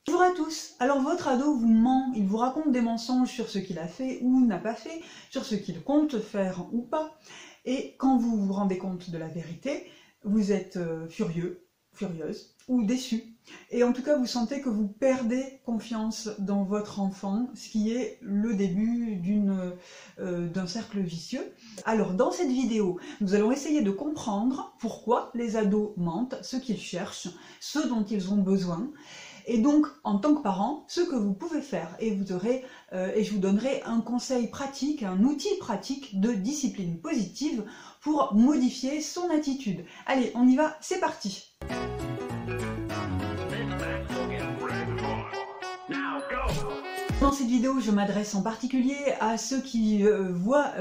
Bonjour à tous. Alors votre ado vous ment, il vous raconte des mensonges sur ce qu'il a fait ou n'a pas fait, sur ce qu'il compte faire ou pas. Et quand vous vous rendez compte de la vérité, vous êtes furieux, furieuse ou déçu. Et en tout cas, vous sentez que vous perdez confiance dans votre enfant, ce qui est le début d'un cercle vicieux. Alors dans cette vidéo, nous allons essayer de comprendre pourquoi les ados mentent, ce qu'ils cherchent, ce dont ils ont besoin. Et donc, en tant que parent, ce que vous pouvez faire, et je vous donnerai un conseil pratique, un outil pratique de discipline positive pour modifier son attitude. Allez, on y va, c'est parti! Dans cette vidéo, je m'adresse en particulier à ceux qui voient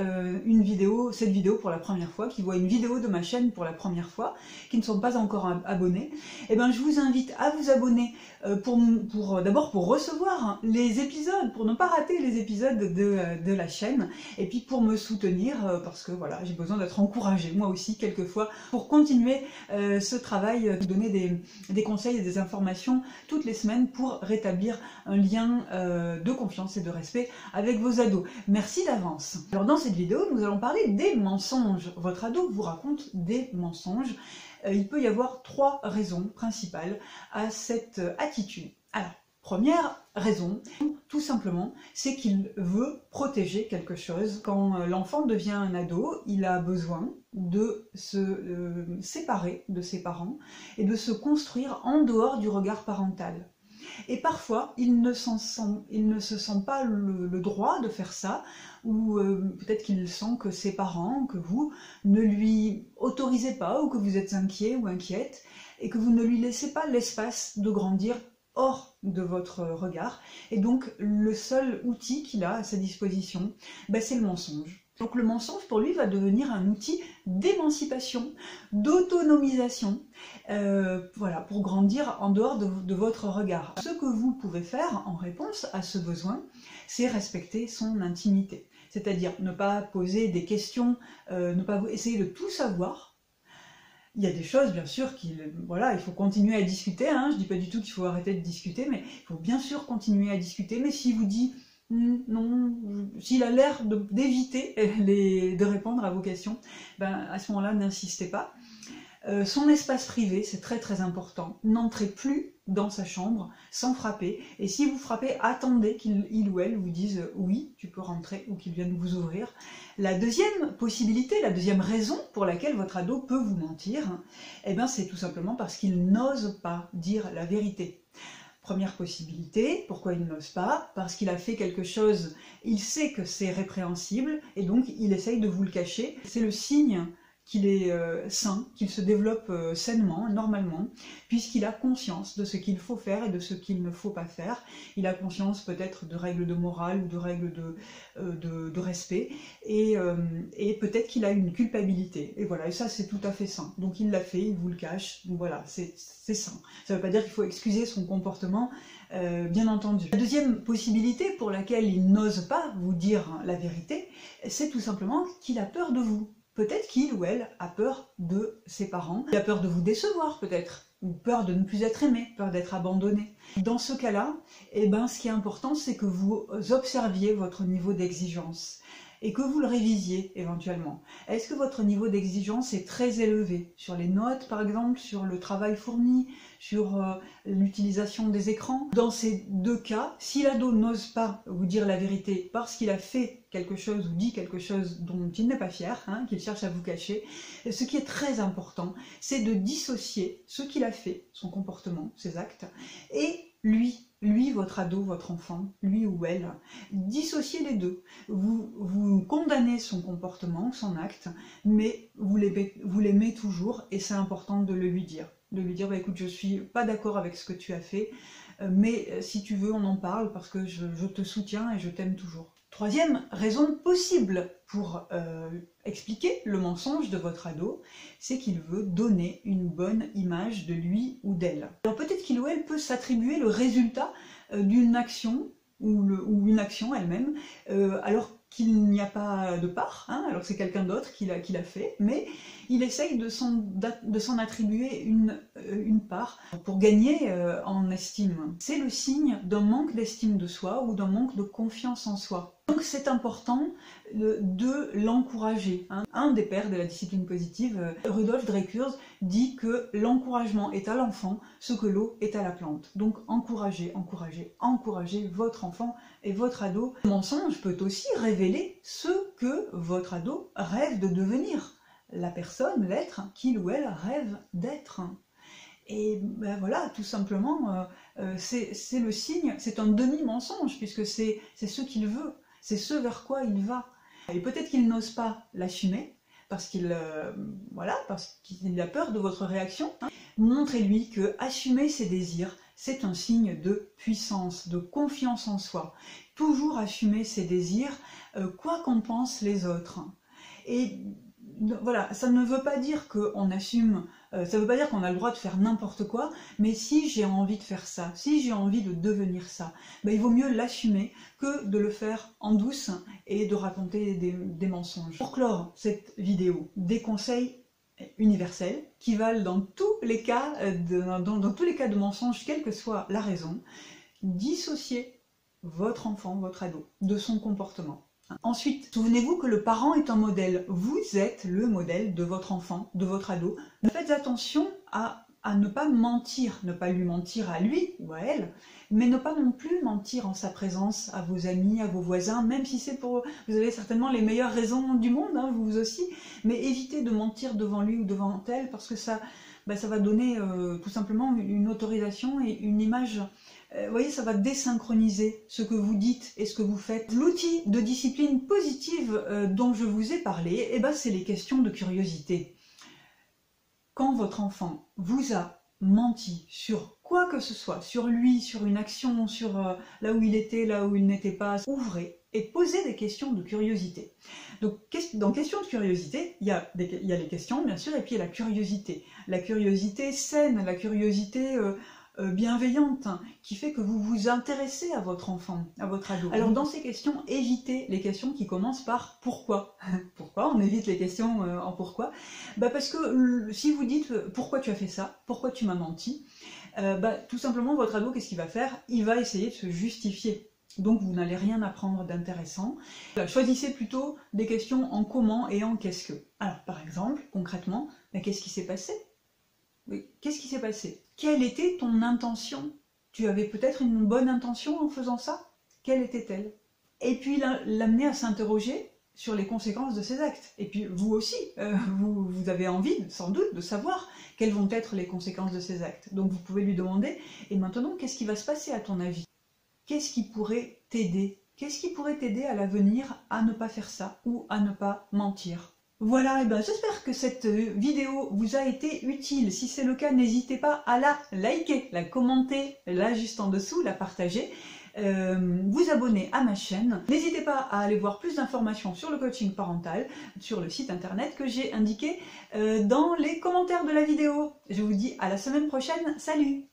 cette vidéo pour la première fois, qui voient une vidéo de ma chaîne pour la première fois, qui ne sont pas encore abonnés. Eh bien, je vous invite à vous abonner d'abord pour recevoir les épisodes, pour ne pas rater les épisodes de la chaîne, et puis pour me soutenir, parce que voilà, j'ai besoin d'être encouragée, moi aussi, quelquefois, pour continuer ce travail, de donner des conseils et des informations toutes les semaines pour rétablir un lien de confiance et de respect avec vos ados. Merci d'avance. Alors dans cette vidéo, nous allons parler des mensonges. Votre ado vous raconte des mensonges. Il peut y avoir 3 raisons principales à cette attitude. Alors, première raison, tout simplement, c'est qu'il veut protéger quelque chose. Quand l'enfant devient un ado, il a besoin de se séparer de ses parents et de se construire en dehors du regard parental. Et parfois, il ne se sent pas le droit de faire ça, ou peut-être qu'il sent que ses parents, que vous, ne lui autorisez pas, ou que vous êtes inquiet ou inquiète, et que vous ne lui laissez pas l'espace de grandir hors de votre regard. Et donc, le seul outil qu'il a à sa disposition, c'est le mensonge. Donc le mensonge pour lui va devenir un outil d'émancipation, d'autonomisation, voilà, pour grandir en dehors de votre regard. Ce que vous pouvez faire en réponse à ce besoin, c'est respecter son intimité. C'est-à-dire ne pas poser des questions, ne pas essayer de tout savoir. Il y a des choses, bien sûr, il faut continuer à discuter. Hein. Je ne dis pas du tout qu'il faut arrêter de discuter, mais il faut bien sûr continuer à discuter. Mais s'il vous dit non, s'il a l'air d'éviter de répondre à vos questions, à ce moment-là, n'insistez pas. Son espace privé, c'est très très important. N'entrez plus dans sa chambre sans frapper. Et si vous frappez, attendez qu'il ou elle vous dise oui, tu peux rentrer, ou qu'il vienne vous ouvrir. La deuxième possibilité, la deuxième raison pour laquelle votre ado peut vous mentir, c'est tout simplement parce qu'il n'ose pas dire la vérité. Première possibilité, pourquoi il n'ose pas? Parce qu'il a fait quelque chose, il sait que c'est répréhensible, et donc il essaye de vous le cacher. C'est le signe qu'il est sain, qu'il se développe sainement, normalement, puisqu'il a conscience de ce qu'il faut faire et de ce qu'il ne faut pas faire. Il a conscience peut-être de règles de morale ou de règles de respect, et peut-être qu'il a une culpabilité. Et voilà, et ça c'est tout à fait sain. Donc il l'a fait, il vous le cache, donc voilà, c'est sain. Ça ne veut pas dire qu'il faut excuser son comportement, bien entendu. La deuxième possibilité pour laquelle il n'ose pas vous dire la vérité, c'est tout simplement qu'il a peur de vous. Peut-être qu'il ou elle a peur de ses parents, il a peur de vous décevoir peut-être, ou peur de ne plus être aimé, peur d'être abandonné. Dans ce cas-là, ce qui est important, c'est que vous observiez votre niveau d'exigence et que vous le révisiez éventuellement. Est-ce que votre niveau d'exigence est très élevé sur les notes par exemple, sur le travail fourni, sur l'utilisation des écrans? Dans ces 2 cas, si l'ado n'ose pas vous dire la vérité parce qu'il a fait quelque chose ou dit quelque chose dont il n'est pas fier, qu'il cherche à vous cacher, ce qui est très important, c'est de dissocier ce qu'il a fait, son comportement, ses actes, et lui, votre ado, votre enfant, lui ou elle, dissociez les deux. Vous condamnez son comportement, son acte, mais vous l'aimez toujours, et c'est important de le lui dire. De lui dire, écoute, je suis pas d'accord avec ce que tu as fait, mais si tu veux, on en parle parce que je te soutiens et je t'aime toujours. Troisième raison possible pour expliquer le mensonge de votre ado, c'est qu'il veut donner une bonne image de lui ou d'elle. Alors peut-être qu'il ou elle peut s'attribuer le résultat d'une action ou une action elle-même, alors qu'il n'y a pas de part, hein, alors c'est quelqu'un d'autre qui l'a fait, mais il essaye de s'en attribuer une part pour gagner en estime. C'est le signe d'un manque d'estime de soi ou d'un manque de confiance en soi. Donc c'est important de l'encourager. Hein. Un des pères de la discipline positive, Rudolf Dreikurs, dit que l'encouragement est à l'enfant ce que l'eau est à la plante. Donc encouragez, encouragez, encouragez votre enfant et votre ado. Le mensonge peut aussi révéler ce que votre ado rêve de devenir. La personne, l'être qu'il ou elle rêve d'être. Et ben voilà, tout simplement, c'est le signe, c'est un demi-mensonge, puisque c'est ce qu'il veut, c'est ce vers quoi il va. Et peut-être qu'il n'ose pas l'assumer, parce qu'il parce qu'il a peur de votre réaction. Hein. Montrez-lui que assumer ses désirs, c'est un signe de puissance, de confiance en soi. Toujours assumer ses désirs, quoi qu'en pensent les autres. Et voilà, ça ne veut pas dire qu'on assume, ça ne veut pas dire qu'on a le droit de faire n'importe quoi, mais si j'ai envie de faire ça, si j'ai envie de devenir ça, ben il vaut mieux l'assumer que de le faire en douce et de raconter des mensonges. Pour clore cette vidéo, des conseils universels qui valent dans tous les cas dans tous les cas de mensonges, quelle que soit la raison. Dissociez votre enfant, votre ado, de son comportement. Ensuite, souvenez-vous que le parent est un modèle. Vous êtes le modèle de votre enfant, de votre ado. Faites attention à ne pas mentir, ne pas lui mentir à lui ou à elle, mais ne pas non plus mentir en sa présence à vos amis, à vos voisins, même si c'est pour... Vous avez certainement les meilleures raisons du monde, hein, vous aussi, mais évitez de mentir devant lui ou devant elle, parce que ça va donner tout simplement une autorisation et une image... Vous voyez, ça va désynchroniser ce que vous dites et ce que vous faites. L'outil de discipline positive dont je vous ai parlé, c'est les questions de curiosité. Quand votre enfant vous a menti sur quoi que ce soit, sur lui, sur une action, sur là où il était, là où il n'était pas, ouvrez et posez des questions de curiosité. Donc, dans questions de curiosité, il y a les questions, bien sûr, et puis il y a la curiosité. La curiosité saine, la curiosité... bienveillante, qui fait que vous vous intéressez à votre enfant, à votre ado. Alors dans ces questions, évitez les questions qui commencent par « pourquoi ». Pourquoi on évite les questions en « pourquoi ». Parce que si vous dites « pourquoi tu as fait ça ? Pourquoi tu m'as menti ?» tout simplement votre ado, qu'est-ce qu'il va faire? Il va essayer de se justifier. Donc vous n'allez rien apprendre d'intéressant. Choisissez plutôt des questions en comment et en qu'est-ce que. Alors par exemple, concrètement, qu'est-ce qui s'est passé? Oui, qu'est-ce qui s'est passé? Quelle était ton intention? Tu avais peut-être une bonne intention en faisant ça? Quelle était-elle? Et puis l'amener à s'interroger sur les conséquences de ses actes. Et puis vous aussi, vous avez envie, sans doute, de savoir quelles vont être les conséquences de ses actes. Donc vous pouvez lui demander, et maintenant, qu'est-ce qui va se passer à ton avis? Qu'est-ce qui pourrait t'aider? Qu'est-ce qui pourrait t'aider à l'avenir à ne pas faire ça ou à ne pas mentir? Voilà, j'espère que cette vidéo vous a été utile. Si c'est le cas, n'hésitez pas à la liker, la commenter là juste en dessous, la partager, vous abonner à ma chaîne. N'hésitez pas à aller voir plus d'informations sur le coaching parental sur le site internet que j'ai indiqué dans les commentaires de la vidéo. Je vous dis à la semaine prochaine, salut!